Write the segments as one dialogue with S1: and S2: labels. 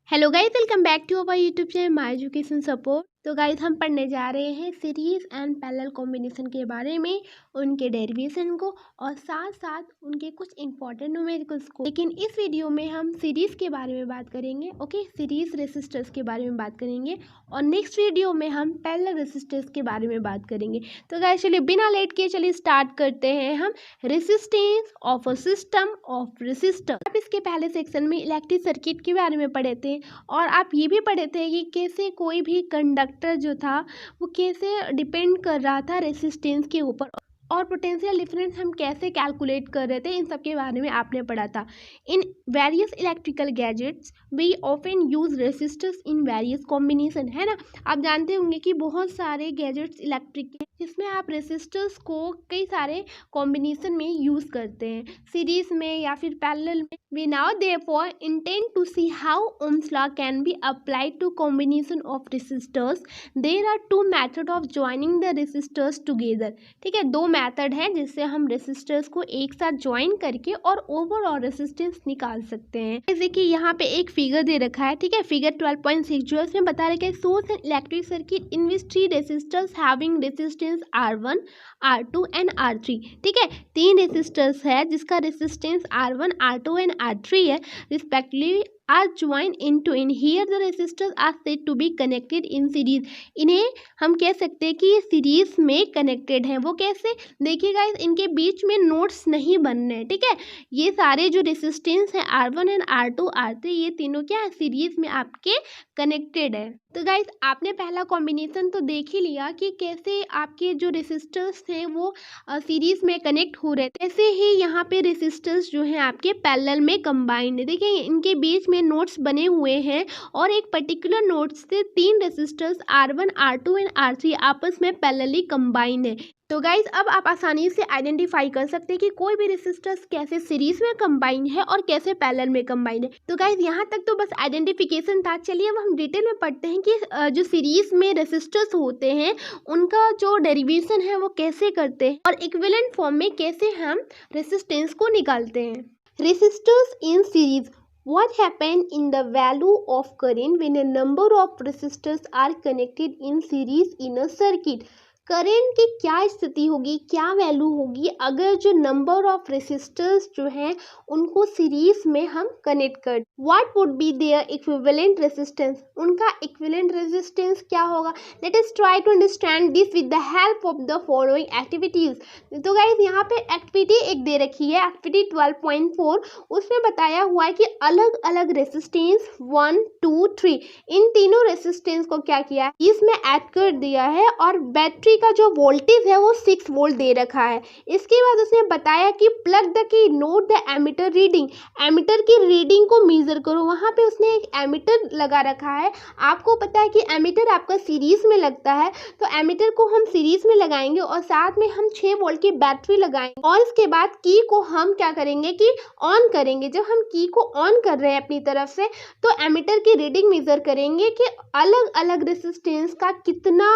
S1: Hello guys, welcome back to our YouTube channel My Education Support. तो guys हम पढ़ने जा रहे हैं सीरीज एंड पैरेलल कॉम्बिनेशन के बारे में, उनके डेरिवेशन को और साथ साथ उनके कुछ इंपॉर्टेंट न्यूमेरिकल्स को। लेकिन इस वीडियो में हम सीरीज के बारे में बात करेंगे, ओके, सीरीज रेसिस्टर्स के बारे में बात करेंगे और नेक्स्ट वीडियो में हम पैरेलल रेसिस्टर्स के बारे में बात करेंगे। तो गाइस चलिए बिना लेट किए चलिए स्टार्ट करते हैं हम resistance of a system of resistor. आप इसके पहले सेक्शन में इलेक्ट्रिक सर्किट के बारे में पढ़े थे और आप ये भी पढ़े थे कि कैसे कोई भी कंडक्टर जो था वो कैसे डिपेंड कर रहा था रेसिस्टेंस के ऊपर और पोटेंशियल डिफरेंस हम कैसे कैलकुलेट कर रहे थे, इन सब के बारे में आपने पढ़ा था। In various electrical gadgets we often use resistors in various combination, है ना। आप जानते होंगे कि बहुत सारे गैजेट्स इलेक्ट्रिक के जिसमें आप रेसिस्टर्स को कई सारे कॉम्बिनेशन में यूज़ करते हैं, सीरीज में या फिर पैरेलल में। We now therefore intend to see how Ohm's law can be applied to combination of resistors. There are two method of joining the resistors together. ठीक है, दो मेथड है जिससे हम रेसिस्टर्स को एक साथ ज्वाइन करके और ओवरऑल रेसिस्टेंस निकाल सकते हैं। जैसे कि यहाँ पे एक फिगर दे रखा है, ठीक है, फिगर 12.6 जो इसमें बता रखा है source and electric circuit in which three resistors having resistance R1, R2 and R3। ठीक है, तीन रेसिस्टर्स है जिसका resistance R1, R2 and R3 है respectively are joined into in here the resistors are said to be connected in series। इन्हें हम कह सकते हैं कि ये सीरीज में कनेक्टेड हैं। वो कैसे, देखिएगा इनके बीच में नोड्स नहीं बनने हैं। ठीक है, ये सारे जो रेसिस्टेंस हैं R1 एंड R2, R3 ये तीनों क्या है, सीरीज में आपके कनेक्टेड है। तो गाइज आपने पहला कॉम्बिनेशन तो देख ही लिया कि कैसे आपके जो रेसिस्टर्स हैं वो सीरीज में कनेक्ट हो रहे थे। ऐसे ही यहाँ पे रेसिस्टर्स जो हैं आपके पैरेलल में कंबाइंड है। देखिए इनके बीच में नोड्स बने हुए हैं और एक पर्टिकुलर नोड से तीन resistors R1, R2 and R3 आपस में पैरेलली कंबाइंड है। तो गाइज अब आप आसानी से आइडेंटिफाई कर सकते हैं कि कोई भी रेसिस्टर्स कैसे सीरीज में कंबाइन है और कैसे पैरेलल में कंबाइन है। तो गाइज यहाँ तक तो बस आइडेंटिफिकेशन था। चलिए अब हम डिटेल में पढ़ते हैं कि जो सीरीज में रेसिस्टर्स होते हैं उनका जो डेरिवेशन है वो कैसे करते हैं और इक्विवेलेंट फॉर्म में कैसे हम रेसिस्टेंस को निकालते हैं। Resistors in series, what happen in the value of current when a number of resistors are connected in series in a circuit। Current की क्या स्थिति होगी, क्या वैल्यू होगी अगर जो नंबर ऑफ रेसिस्टर्स जो हैं उनको सीरीज में हम कनेक्ट कर। What would be their equivalent resistance, उनका इक्विवेलेंट रेजिस्टेंस क्या होगा। Let us try to understand this with the help of the following activities. तो गाइज यहाँ पे एक्टिविटी एक दे रखी है, एक्टिविटी 12.4, उसमें बताया हुआ है कि अलग अलग रेसिस्टेंस 1, 2, 3 इन तीनों रेसिस्टेंस को क्या किया है, इसमें ऐड कर दिया है और बैटरी का जो वोल्टेज है वो 6 वोल्ट दे रखा है। इसके बाद उसने बताया कि plug the key note the ammeter reading, ammeter की रीडिंग को मेजर करो। वहां पे उसने एक एमीटर लगा रखा है। आपको पता है कि एमीटर आपका सीरीज में लगता है, तो एमीटर को हम सीरीज में लगाएंगे और साथ में हम 6 वोल्ट की बैटरी लगाएंगे और इसके बाद की को हम क्या करेंगे कि ऑन करेंगे। जब हम की को ऑन कर रहे हैं अपनी तरफ से तो एमीटर की रीडिंग मेजर करेंगे कि अलग अलग रेसिस्टेंस का कितना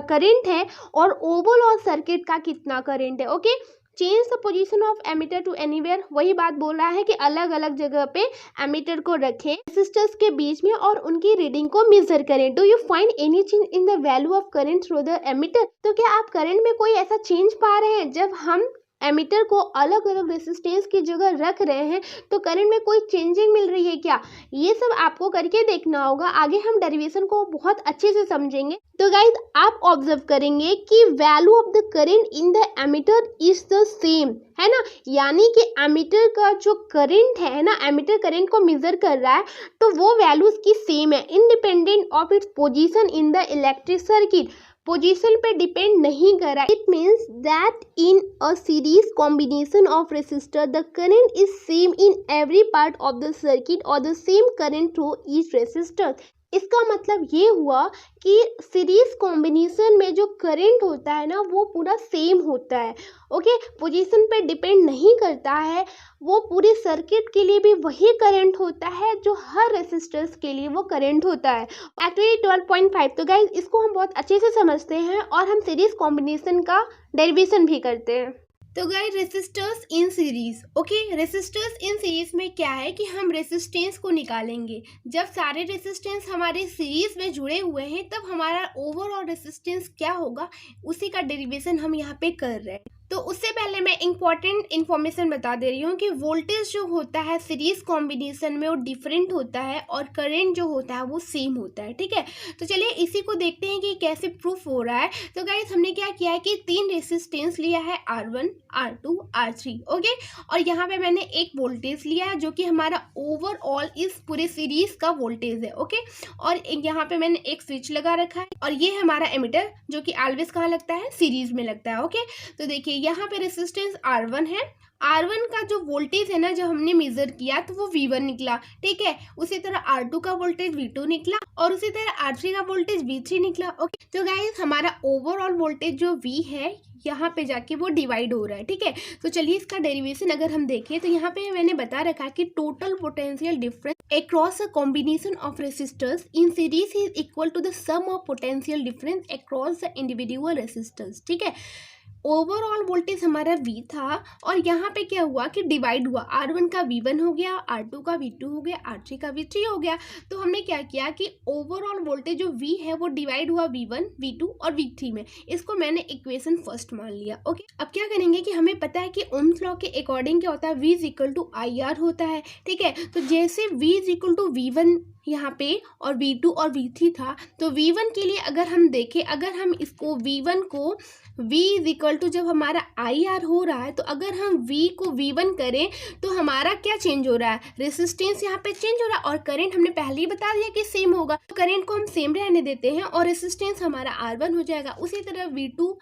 S1: करंट है और ओवरऑल सर्किट का कितना करंट है। Okay, change the position of ammeter to anywhere, वही बात बोल रहा है कि अलग अलग जगह पे एमीटर को रखें रेसिस्टर्स के बीच में और उनकी रीडिंग को मेजर करें। Do you find any change in the value of current through the ammeter. तो क्या आप करंट में कोई ऐसा चेंज पा रहे हैं जब हम एमीटर को अलग अलग रेसिस्टेंस की जगह रख रहे हैं, तो करंट में कोई चेंजिंग मिल रही है क्या, ये सब आपको करके देखना होगा। आगे हम डेरिवेशन को बहुत अच्छे से समझेंगे। तो गाइज आप ऑब्जर्व करेंगे कि value of the current in the ammeter is the same, है ना, यानी कि एमीटर का जो करंट है ना, एमीटर करंट को मेजर कर रहा है तो वो वैल्यू उसकी सेम है independent of its position in the electric circuit. Position पे डिपेंड नहीं कर रहा। It means that in a series combination of resistor the current is same in every part of the circuit और the same current through each resistor. इसका मतलब ये हुआ कि सीरीज कॉम्बिनेशन में जो करंट होता है ना वो पूरा सेम होता है। ओके, पोजीशन पे डिपेंड नहीं करता है, वो पूरे सर्किट के लिए भी वही करंट होता है जो हर रेसिस्टर्स के लिए वो करंट होता है। एक्टिविटी 12.5, तो गाइज इसको हम बहुत अच्छे से समझते हैं और हम सीरीज कॉम्बिनेशन का डेरिवेशन भी करते हैं। तो guys resistors in series, okay, resistors in series में क्या है कि हम रेसिस्टेंस को निकालेंगे। जब सारे रेसिस्टेंस हमारे सीरीज में जुड़े हुए हैं तब हमारा ओवरऑल रेसिस्टेंस क्या होगा, उसी का डेरिवेशन हम यहाँ पे कर रहे हैं। तो उससे पहले मैं इंपॉर्टेंट इन्फॉर्मेशन बता दे रही हूँ कि वोल्टेज जो होता है सीरीज कॉम्बिनेशन में वो डिफरेंट होता है और करंट जो होता है वो सेम होता है, ठीक है। तो चलिए इसी को देखते हैं कि कैसे प्रूफ हो रहा है। तो गाइस हमने क्या किया है कि 3 रेसिस्टेंस लिया है, R1, R2, R3, ओके। और यहाँ पे मैंने एक वोल्टेज लिया है जो कि हमारा ओवरऑल इस पूरे सीरीज का वोल्टेज है, ओके। और यहाँ पे मैंने एक स्विच लगा रखा है और ये है हमारा एमीटर जो कि ऑलवेज कहाँ लगता है, सीरीज में लगता है, ओके। तो देखिए यहाँ पे रेसिस्टेंस R1 है, R1 का जो वोल्टेज है ना जब हमने मेजर किया तो वो V1 निकला, ठीक है। उसी तरह R2 का वोल्टेज V2 निकला और उसी तरह R3 का वोल्टेज V3 निकला, ओके। तो गाइस हमारा ओवरऑल वोल्टेज जो V है यहाँ पे जाके वो डिवाइड हो रहा है, ठीक है। तो चलिए इसका डेरिवेशन अगर हम देखें तो यहाँ पे मैंने बता रखा कि total potential difference across a combination of resistors in series is equal to the sum of potential difference across the individual resistors, ठीक है। ओवरऑल वोल्टेज हमारा V था और यहाँ पे क्या हुआ कि डिवाइड हुआ, R1 का V1 हो गया, R2 का V2 हो गया, R3 का V3 हो गया। तो हमने क्या किया कि ओवरऑल वोल्टेज जो V है वो डिवाइड हुआ V1, V2 और V3 में। इसको मैंने इक्वेशन फर्स्ट मान लिया, ओके। अब क्या करेंगे कि हमें पता है कि ओम्स लॉ के अकॉर्डिंग क्या होता है, V is equal to IR होता है, ठीक है। तो जैसे V is equal to V1 यहाँ पे और V2 और V3 था, तो V1 के लिए अगर हम देखें, अगर हम इसको V1 को V इज इक्वल टू जब हमारा IR हो रहा है तो अगर हम V को V1 करें तो हमारा क्या चेंज हो रहा है, रेसिस्टेंस यहाँ पे चेंज हो रहा है और करंट हमने पहले ही बता दिया कि सेम होगा। तो करंट को हम सेम रहने देते हैं और रेसिस्टेंस हमारा R1 हो जाएगा, उसी तरह V2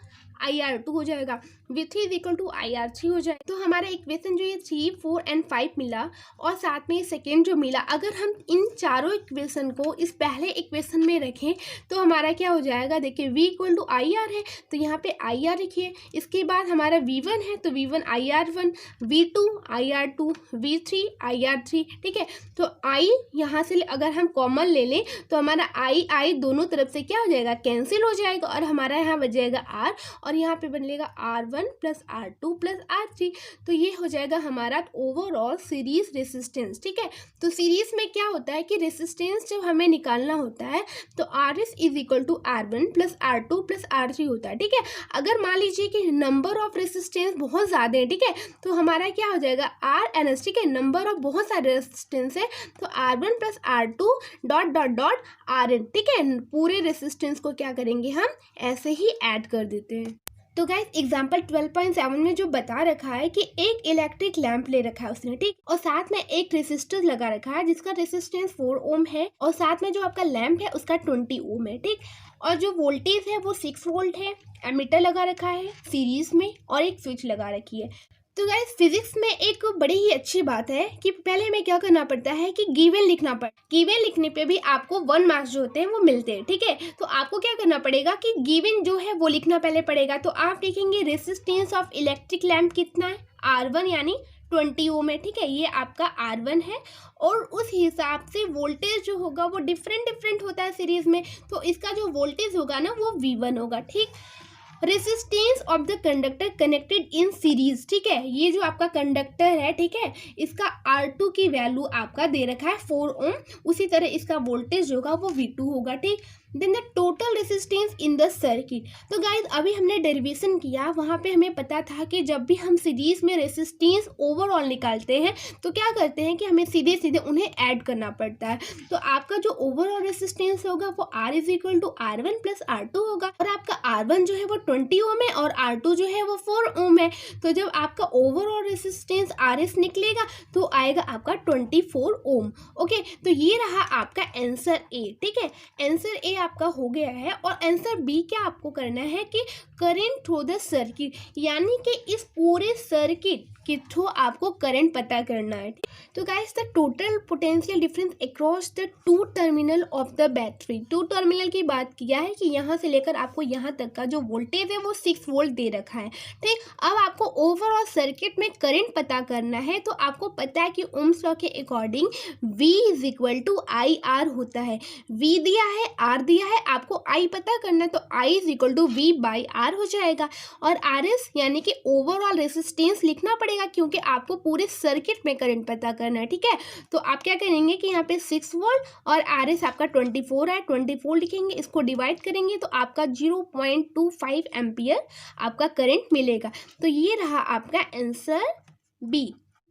S1: IR2 हो जाएगा, V3 is equal to IR3 हो जाएगा। तो हमारा इक्वेशन जो ये 3, 4 एंड 5 मिला और साथ में सेकेंड जो मिला, अगर हम इन चारों इक्वेशन को इस पहले इक्वेशन में रखें तो हमारा क्या हो जाएगा, देखिए V इक्वल टू IR है तो यहाँ पे IR लिखिए। इसके बाद हमारा V1 है तो V1 IR1, V2 IR2, V3 IR3, ठीक है। तो I यहाँ से अगर हम कॉमन ले लें तो हमारा I दोनों तरफ से क्या हो जाएगा, कैंसिल हो जाएगा और हमारा यहाँ बच जाएगा R और यहाँ पे बनेगा R1 plus R2 plus R3। तो ये हो जाएगा हमारा ओवरऑल सीरीज रेसिस्टेंस, ठीक है। तो सीरीज में क्या होता है कि रेसिस्टेंस जब हमें निकालना होता है तो RS is equal to R1 plus R2 plus R3 होता है, ठीक है। अगर मान लीजिए कि नंबर ऑफ रेसिस्टेंस बहुत ज़्यादा है, ठीक है, तो हमारा क्या हो जाएगा RNS, ठीक है। नंबर ऑफ बहुत सारे रेसिस्टेंस है तो R1 plus R2 dot dot dot RN, ठीक है। पूरे रेसिस्टेंस को क्या करेंगे, हम ऐसे ही ऐड कर देते हैं। तो गाइस एग्जाम्पल 12.7 में जो बता रखा है कि एक इलेक्ट्रिक लैंप ले रखा है उसने, ठीक, और साथ में एक रेसिस्टर लगा रखा है जिसका रेसिस्टेंस 4 ओम है और साथ में जो आपका लैंप है उसका 20 ओम है, ठीक। और जो वोल्टेज है वो 6 वोल्ट है, एमीटर लगा रखा है सीरीज में और एक स्विच लगा रखी है। तो गाइस फिजिक्स में एक बड़ी ही अच्छी बात है कि पहले हमें क्या करना पड़ता है कि गिवन लिखना पड़ता है। गिवन लिखने पे भी आपको 1 मार्क्स जो होते हैं वो मिलते हैं, ठीक है। तो आपको क्या करना पड़ेगा कि गिवन जो है वो लिखना पहले पड़ेगा। तो आप लिखेंगे रेसिस्टेंस ऑफ इलेक्ट्रिक लैंप कितना है, R1 यानी 20 ओम है, ठीक है। ये आपका R1 है और उस हिसाब से वोल्टेज जो होगा वो डिफरेंट होता है सीरीज में, तो इसका जो वोल्टेज होगा ना वो V1 होगा, ठीक। Resistance of the conductor connected in series, ठीक है। ये जो आपका कंडक्टर है, ठीक है, इसका R2 की वैल्यू आपका दे रखा है 4 ओम, उसी तरह इसका वोल्टेज होगा वो V2 होगा, ठीक। Then the total resistance in the circuit. तो गाइज अभी हमने डेरिवेशन किया, वहाँ पे हमें पता था कि जब भी हम सीरीज में रेसिस्टेंस ओवरऑल निकालते हैं तो क्या करते हैं कि हमें सीधे सीधे उन्हें ऐड करना पड़ता है। तो आपका जो ओवरऑल रेसिस्टेंस होगा वो R is equal to R1 plus R2 होगा और आपका R1 जो है वो 20 ओम है और R2 जो है वो 4 ओम है। तो जब आपका ओवरऑल रेसिस्टेंस RS निकलेगा तो आएगा आपका 24 ओम, ओके। तो ये रहा आपका आंसर ए, ठीक है। आंसर ए आपका हो गया है और आंसर बी क्या आपको करना है कि करंट थ्रू द सर्किट, यानी कि इस पूरे सर्किट के थ्रू आपको करंट पता करना है। तो guys the total potential difference across the 2 terminal of the battery, 2 terminal की बात किया है कि यहाँ से लेकर आपको यहाँ तक का जो वोल्टेज है वो 6 वोल्ट दे रखा है, ठीक। अब आपको ओवरऑल सर्किट में करंट पता करना है तो आपको पता है कि ओम्स लॉ के according V is equal to IR होता है। V दिया है, R दिया है, आपको आई पता करना है, तो I is equal to V by R हो जाएगा। और आर एस यानी कि ओवरऑल रेसिस्टेंस लिखना पड़ेगा, क्योंकि आपको पूरे सर्किट में करंट पता करना है, ठीक है। तो आप क्या करेंगे कि यहाँ पे 6 वोल्ट और आर एस आपका 24 है, 24 लिखेंगे, इसको डिवाइड करेंगे तो आपका 0.25 एम्पियर आपका करंट मिलेगा। तो ये रहा आपका आंसर बी।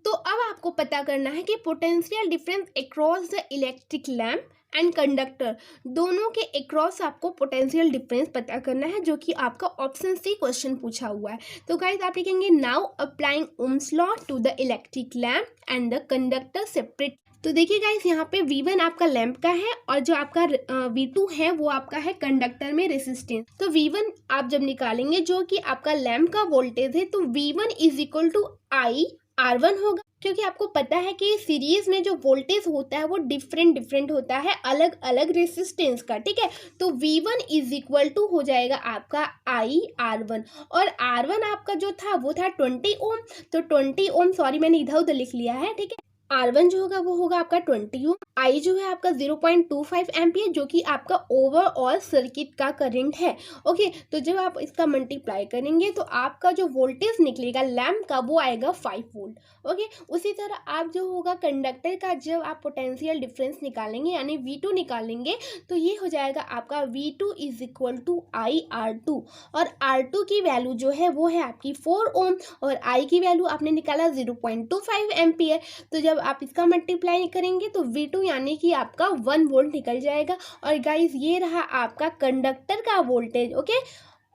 S1: तो अब आपको पता करना है कि potential difference across the electric lamp and conductor, दोनों के अक्रॉस आपको पोटेंशियल डिफरेंस पता करना है, जो कि आपका ऑप्शन सी क्वेश्चन पूछा हुआ है। तो गाइस आप लिखेंगे now applying Ohm's law to the electric lamp and the conductor separate. तो देखिए गाइस यहाँ पे V1 आपका लैंप का है और जो आपका V2 है वो आपका है कंडक्टर में रेसिस्टेंस। तो V1 आप जब निकालेंगे जो कि आपका लैंप का वोल्टेज है, तो V1 is equal to I R1 होगा, क्योंकि आपको पता है कि सीरीज में जो वोल्टेज होता है वो डिफरेंट होता है, अलग अलग रेसिस्टेंस का, ठीक है। तो V1 इज इक्वल टू हो जाएगा आपका आई R1, और R1 आपका जो था वो था 20 ओम, तो 20 ओम, सॉरी मैंने इधर उधर लिख लिया है, ठीक है। R1 जो होगा वो होगा आपका 20 ओम, आई जो है आपका 0.25 एम्पियर, जो कि आपका ओवरऑल सर्किट का करंट है। ओके, तो जब आप इसका मल्टीप्लाई करेंगे तो आपका जो वोल्टेज निकलेगा लैम्प का वो आएगा 5 वोल्ट। ओके, उसी तरह आप जो होगा कंडक्टर का, जब आप पोटेंशियल डिफरेंस निकालेंगे यानी V2 निकालेंगे, तो ये हो जाएगा आपका V2 is equal to I R2, और R2 की वैल्यू जो है वो है आपकी 4 ओम, और I की वैल्यू आपने निकाला 0.25 एम्पियर। तो जब आप इसका मल्टीप्लाई करेंगे तो V2 यानी कि आपका 1 वोल्ट निकल जाएगा। और गाइस ये रहा आपका कंडक्टर का वोल्टेज। ओके,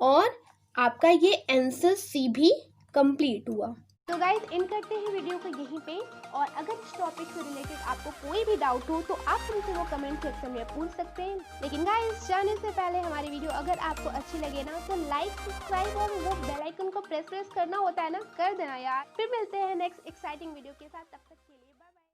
S1: और आपका ये आंसर सी भी कंप्लीट हुआ। तो गाइस इन करते हैं वीडियो को यहीं पे, और अगर इस टॉपिक से रिलेटेड आपको कोई भी डाउट हो तो आप हमसे वो कमेंट सेक्शन में पूछ सकते हैं। लेकिन गाइस जाने से पहले हमारी वीडियो अगर आपको अच्छी लगे ना, तो लाइक, सब्सक्राइब और वो बेल आइकन को प्रेस करना होता है ना, कर देना यार। फिर मिलते हैं नेक्स्ट एक्साइटिंग वीडियो के साथ।